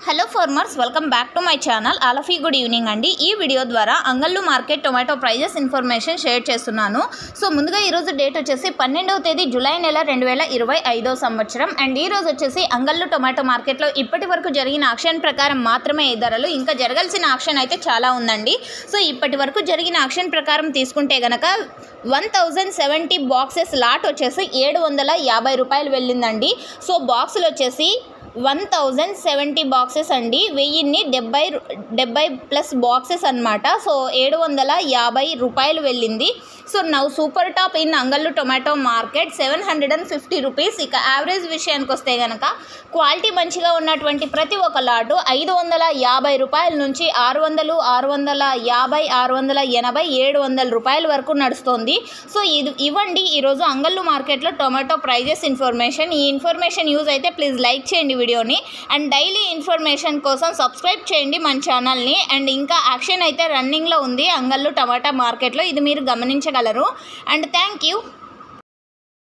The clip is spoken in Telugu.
Hello farmers, welcome back to my channel. All of you good evening అండి. ఈ వీడియో ద్వారా Angallu market tomato prices information share చేస్తున్నాను. సో ముందుగా ఈరోజు డేట్ వచ్చేసి 12వ తేదీ జూలై నెల 2025 సంవత్సరం. అండ్ ఈ రోజు వచ్చేసి అంగళ్ళు టొమాటో మార్కెట్లో ఇప్పటి వరకు జరిగిన ఆక్షన్ ప్రకారం మాత్రమే ఈ ధరలు, ఇంకా జరగాల్సిన ఆక్షన్ అయితే చాలా ఉందండి. సో ఇప్పటి వరకు జరిగిన ఆక్షన్ ప్రకారం తీసుకుంటే గనక 1070 బాక్సెస్ లాట్ వచ్చేసి 750 రూపాయలు వెళ్ళిందండి. సో బాక్సులు వచ్చేసి 1070 బాక్సెస్ అండి. 1070 ప్లస్ బాక్సెస్ అనమాట. సో 750 రూపాయలు వెళ్ళింది. So now super top in Angallu tomato market 750 rupees. ఇక యావరేజ్ విషయానికి వస్తే కనుక క్వాలిటీ మంచిగా ఉన్నటువంటి ప్రతి ఒక్క లాటు 550 రూపాయల నుంచి 600, 650, 680, 700 రూపాయల వరకు నడుస్తుంది. సో ఇవ్వండి ఈరోజు అంగళ్ళు మార్కెట్లో టొమాటో ప్రైజెస్ ఇన్ఫర్మేషన్. ఈ ఇన్ఫర్మేషన్ యూజ్ అయితే ప్లీజ్ లైక్ చేయండి వీడియోని. అండ్ డైలీ ఇన్ఫర్మేషన్ కోసం సబ్స్క్రైబ్ చేయండి మన ఛానల్ని. అండ్ ఇంకా యాక్షన్ అయితే రన్నింగ్లో ఉంది అంగళ్ళు టమాటా మార్కెట్లో, ఇది మీరు గమనించగలరు. And thank you.